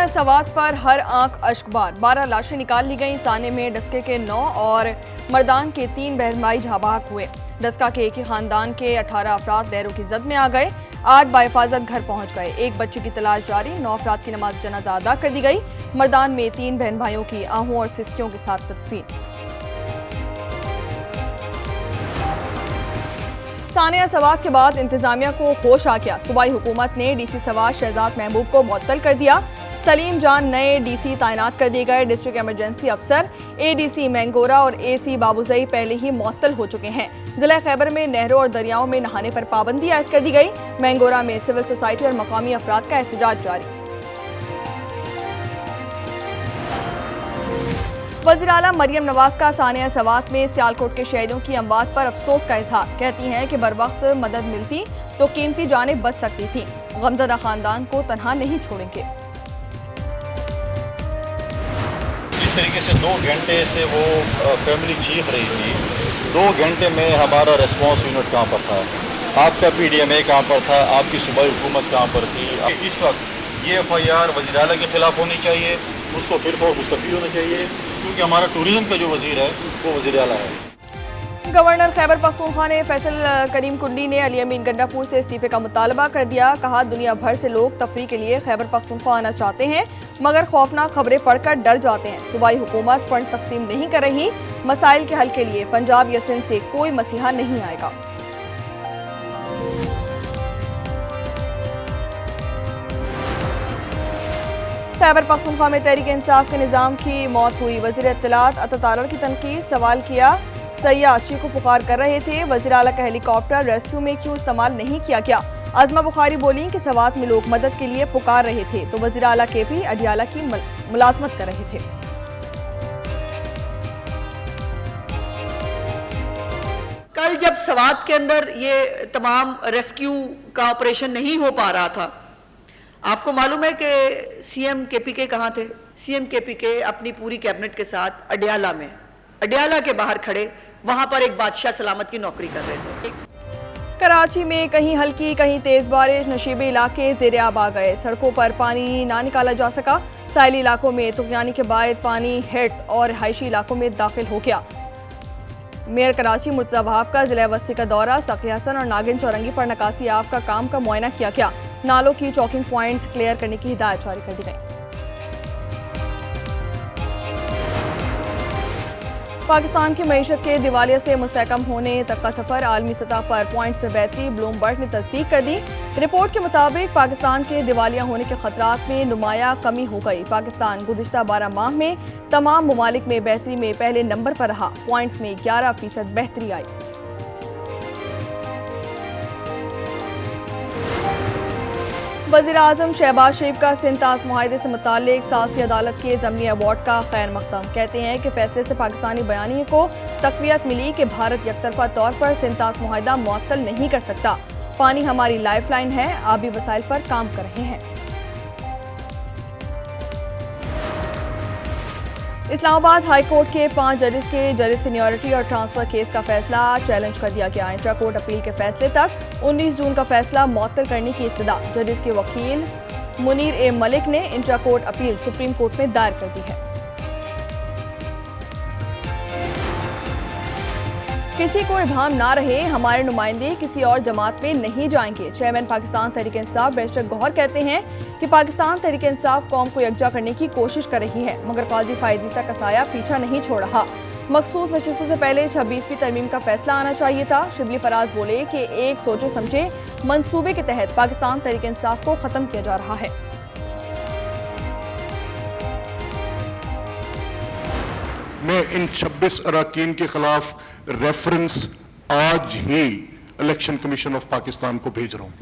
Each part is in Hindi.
सानिया सवात पर हर आंख अश्कबार, 12 लाशें निकाल ली गईं। साने में डस्के के 9 और मर्दान के 3 बहन भाई झाबाक हुए। डस्का के एक ही खानदान के 18 अफराद लहरों की जद में आ गए। 8 बाहिफाजत घर पहुंच गए। एक बच्चे की तलाश जारी। 9 अफराद की नमाज जनाजा अदा कर दी गई। मर्दान में 3 बहन भाइयों की आहों और सिस्कियों के साथ तदफीन। सानिया सवात के बाद इंतजामिया को होश आ गया। सूबाई हुकूमत ने डीसी सवात शहजाद महबूब को मुअत्तल कर दिया। सलीम जान नए डीसी तैनात कर दिए गए। डिस्ट्रिक्ट इमरजेंसी अफसर एडीसी मैंगोरा और एसी बाबूजई पहले ही मुअत्तल हो चुके हैं। जिला खैबर में नहरों और दरियाओं में नहाने पर पाबंदी आयद कर दी गई। मैंगोरा में सिविल सोसाइटी और मकामी अफराद का एहतजाज जारी। वज़ीर आला मरियम नवाज का सानिया सवात में सियालकोट के शहीदों की अमवात पर अफसोस का इजहार। कहती हैं कि बर वक्त मदद मिलती तो कीमती जानें बच सकती थीं। गमज़दा खानदान को तनहा नहीं छोड़ेंगे। जिस तरीके से 2 घंटे से वो फैमिली चीख रही थी, 2 घंटे में हमारा रेस्पॉन्स यूनिट कहाँ पर था, आपका PDMA कहाँ पर था, आपकी सूबाई हुकूमत कहाँ पर थी। इस वक्त ये FIR वज़ीर आला के खिलाफ होनी चाहिए, उसको फिर फौर मुस्तफ़ी होना चाहिए, क्योंकि हमारा टूरिज्म का जो वज़ीर है वो वज़ीर आला है। गवर्नर खैबर पख्तूनख्वा ने फैसल करीम कुंडी ने अली अमीन गंडापुर से इस्तीफे का मुतालबा कर दिया। कहा, दुनिया भर से लोग तफरीह के लिए खैबर पख्तूनख्वा आना चाहते हैं, मगर खौफनाक खबरें पढ़कर डर जाते हैं। सूबाई हुकूमत फंड तकसीम नहीं कर रही। मसाइल के हल के लिए पंजाब या सिंध से कोई मसीहा नहीं आएगा। खैबर पख्तूनख्वा में तहरीक इंसाफ के निज़ाम की मौत हुई। वज़ीर इत्तलात अता तारड़ की तनकीद। सवाल किया, सयाशी को पुकार कर रहे थे, वज़ीर आला का हेलीकॉप्टर रेस्क्यू में क्यों इस्तेमाल नहीं किया गया। आज़मा बुखारी बोली कि सवात में लोग मदद के लिए पुकार रहे थे तो वज़ीर आला के भी अडियाला की मुलाजमत कर रहे थे। कल जब सवात के अंदर ये तमाम रेस्क्यू का ऑपरेशन नहीं हो पा रहा था, आपको मालूम है कि CM KPK कहाँ थे? CM KPK अपनी पूरी कैबिनेट के साथ अडियाला के बाहर खड़े, वहां पर एक बादशाह सलामत की नौकरी कर रहे थे। कराची में कहीं हल्की कहीं तेज बारिश। नशीबे इलाके ज़ेरे आब आ गए। सड़कों पर पानी ना निकाला जा सका। साहिली इलाकों में तुगयानी के बाद पानी हेड्स और रिहायशी इलाकों में दाखिल हो गया। मेयर कराची मुर्तज़ा वहाब का जिला वस्ती का दौरा। सकी हसन और नागिन चौरंगी पर नकासी आब का काम का मुआयना किया गया। नालों की चौकिंग पॉइंट्स क्लियर करने की हिदायत जारी कर दी गई। पाकिस्तान की मईशत के दिवालिया से मुस्तहकम होने तक का सफर। आलमी सतह पर पॉइंट्स में बेहतरी। ब्लूमबर्ग ने तस्दीक कर दी। रिपोर्ट के मुताबिक पाकिस्तान के दिवालिया होने के खतरात में नुमाया कमी हो गई। पाकिस्तान गुज़िश्ता 12 माह में तमाम ममालिक में बेहतरी में पहले नंबर पर रहा। पॉइंट्स में 11% बेहतरी आई। वज़ीर आज़म शहबाज शरीफ का सिंध-ताश मुआहदे से मुताल्लिक सालसी अदालत के ज़मीनी अवार्ड का खैर मकदम। कहते हैं कि फैसले से पाकिस्तानी बयानिए को तक़वियत मिली कि भारत यकतरफा तौर पर सिंध-ताश मुआहदा मुअत्तल नहीं कर सकता। पानी हमारी लाइफ लाइन है, आबी वसाइल पर काम कर रहे हैं। इस्लामाबाद हाई कोर्ट के 5 जजेस के जज सीनियरिटी और ट्रांसफर केस का फैसला चैलेंज कर दिया गया। इंट्रा कोर्ट अपील के फैसले तक 19 जून का फैसला मुअत्तल करने की इस्तदा। जजेस के वकील मुनीर ए मलिक ने intra court appeal supreme court में दायर कर दी है। किसी को इबाम ना रहे, हमारे नुमाइंदे किसी और जमात में नहीं जाएंगे। चेयरमैन पाकिस्तान तहरीक इंसाफ बैरिस्टर गौहर कहते हैं कि पाकिस्तान तहरीक इंसाफ कौम को यकजा करने की कोशिश कर रही है, मगर काजी फायज ईसा का साया पीछा नहीं छोड़ रहा। मखसूस नशिस्तों से पहले 26वीं तरमीम का फैसला आना चाहिए था। शिबली फराज बोले कि एक सोचे समझे मंसूबे के तहत पाकिस्तान तहरीक इंसाफ को खत्म किया जा रहा है। मैं इन 26 अरकान के खिलाफ रेफरेंस आज ही इलेक्शन कमीशन ऑफ पाकिस्तान को भेज रहा हूं।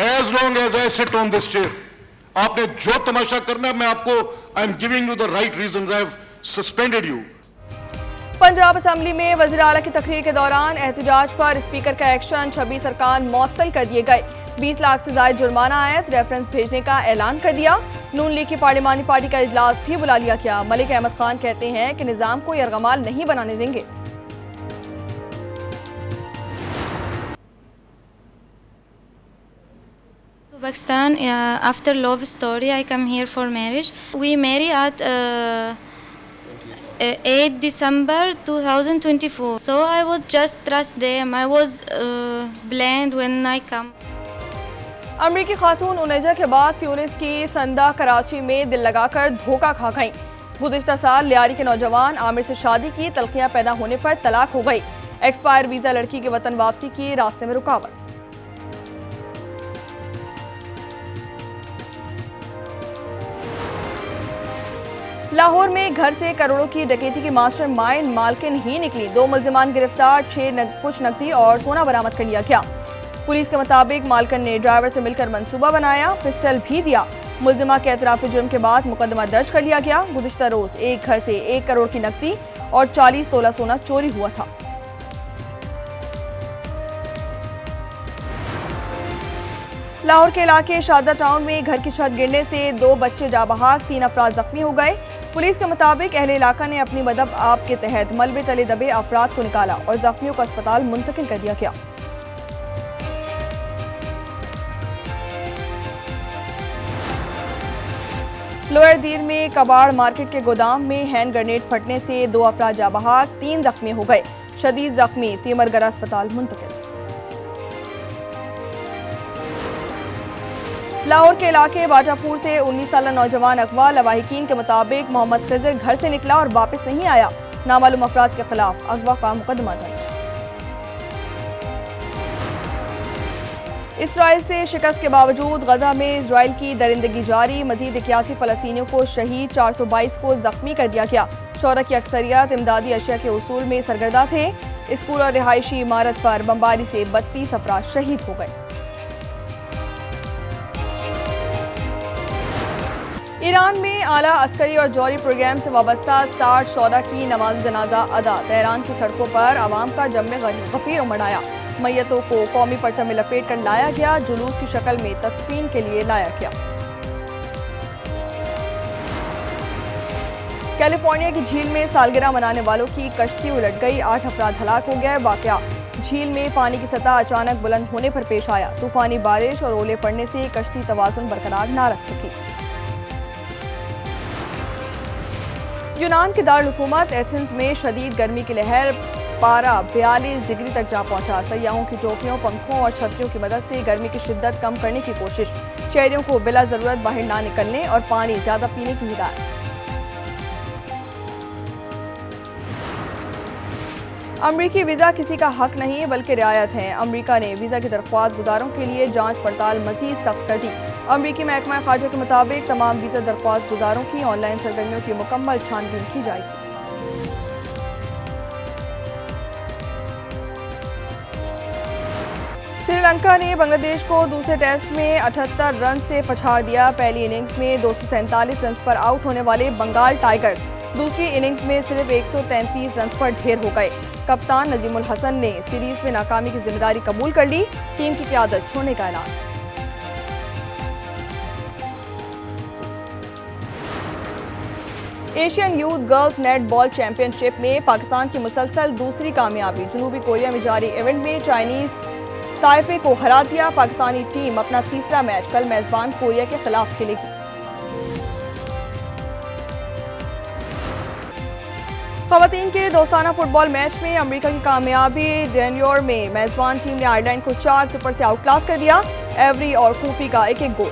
As long as I sit on this chair, आपने जो तमाशा करना है, मैं आपको I am giving you the right reasons, I have suspended you. Punjab assembly में वज़ीर आला की तकरीर के दौरान एहतजाज पर स्पीकर का एक्शन। 26 अरकान मुअत्तल कर दिए गए। 20 लाख से ज़ायद जुर्माना आयत। रेफरेंस भेजने का ऐलान कर दिया। नून लीग की पार्लिमानी पार्टी का इजलास भी बुला लिया गया। मलिक अहमद खान कहते हैं कि निज़ाम को यरगमाल नहीं बनाने देंगे। तो Pakistan, after love story, I come here for marriage. We marry at 8 December 2024. So I was just trust them. I was blind when I come. अमरीकी खातून उनेजा के बाद ट्यूनिस की संदा कराची में दिल लगाकर धोखा खा गईं। गुज़िश्ता साल लियारी के नौजवान आमिर से शादी की, तलखियां पैदा होने पर तलाक हो गई। एक्सपायर वीजा लड़की के वतन वापसी की रास्ते में रुकावट। लाहौर में घर से करोड़ों की डकैती की मास्टरमाइंड मालकिन ही निकली। 2 मुल्जिमान गिरफ्तार, कुछ नकदी और सोना बरामद कर लिया गया। पुलिस के मुताबिक मालकिन ने ड्राइवर से मिलकर मंसूबा बनाया, पिस्टल भी दिया। मुल्जिमा के एतराफ़ी जुर्म के बाद मुकदमा दर्ज कर लिया गया। गुज़िश्ता रोज एक घर से 1 करोड़ की नकदी और 40 तोला सोना चोरी हुआ था। लाहौर के इलाके शादा टाउन में घर की छत गिरने से 2 बच्चे जा बहाक, 3 अफराद जख्मी हो गए। पुलिस के मुताबिक अहले इलाका ने अपनी मदद आप के तहत मलबे तले दबे अफराद को निकाला और जख्मियों को अस्पताल मुंतकिल कर दिया गया। लोअर दीर में कबाड़ मार्केट के गोदाम में हैंड ग्रेनेड फटने से 2 अफराद जा बहाक, 3 जख्मी हो गए। शदीद जख्मी तीमरगरा अस्पताल मुंतकिल। लाहौर के इलाके बाटापुर से 19 साल नौजवान अगवा। लवाहिकीन के मुताबिक मोहम्मद खिजर घर से निकला और वापस नहीं आया। नामालूम अफराद के खिलाफ अगवा का मुकदमा दर्ज। इसराइल से शिकस्त के बावजूद गजा में इसराइल की दरिंदगी जारी। मजीद 81 फलस्तीनियों को शहीद, 422 को जख्मी कर दिया गया। शौरा की अक्सरियत इमदादी अशिया के उसूल में सरगर्दा थे। स्कूल और रिहायशी इमारत पर बमबारी से 32 अफराद शहीद हो गए। ईरान में आला अस्करी और जौहरी प्रोग्राम से वाबस्ता 60 शोहदा की नमाज जनाजा अदा। तेहरान की सड़कों पर आवाम का जम्मे गफीर उमड़ आया। मैयतों को कौमी परचम में लपेट कर लाया गया। जुलूस की शक्ल में तदफीन के लिए लाया गया। कैलिफोर्निया की झील में सालगिरह मनाने वालों की कश्ती उलट गई। 8 अफराद हलाक हो गए। वाकया झील में पानी की सतह अचानक बुलंद होने पर पेश आया। तूफानी बारिश और ओले पड़ने से कश्ती तवाज़ुन बरकरार न रख सकी। यूनान के दारुल हुकूमत एथेंस में शदीद गर्मी की लहर, पारा 42 डिग्री तक जा पहुंचा। सयाहों की टोपियों, पंखों और छतरियों की मदद से गर्मी की शिद्दत कम करने की कोशिश। शहरियों को बिला जरूरत बाहर ना निकलने और पानी ज्यादा पीने की हिदायत। अमरीकी वीज़ा किसी का हक नहीं बल्कि रियायत है। अमरीका ने वीज़ा की दरख्वास्त गुजारों के लिए जांच पड़ताल मज़ीद सख्त कर दी। अमरीकी महकमा खारजा के मुताबिक तमाम वीज़ा दरख्वास्त गुजारों की ऑनलाइन सरगर्मियों की मुकम्मल छानबीन की जाएगी। श्रीलंका ने बांग्लादेश को दूसरे टेस्ट में 78 रन से पछाड़ दिया। पहली इनिंग्स में 247 रन पर आउट होने वाले बंगाल टाइगर्स दूसरी इनिंग्स में सिर्फ 133 रन पर ढेर हो गए। कप्तान नजीमुल हसन ने सीरीज में नाकामी की जिम्मेदारी कबूल कर ली। टीम की क़यादत छोड़ने का ऐलान। Asian youth girls netball championship में पाकिस्तान की मुसलसल दूसरी कामयाबी। जनूबी कोरिया में जारी इवेंट में चाइनीज ताइपे को हरा दिया। पाकिस्तानी टीम अपना तीसरा मैच कल मेजबान कोरिया के खिलाफ खेलेगी। खवातीन के दोस्ताना फुटबॉल मैच में अमेरिका की कामयाबी। डेनयोर में मेजबान टीम ने आयरलैंड को 4-0 से आउटक्लास कर दिया। एवरी और कूफी का 1-1 गोल।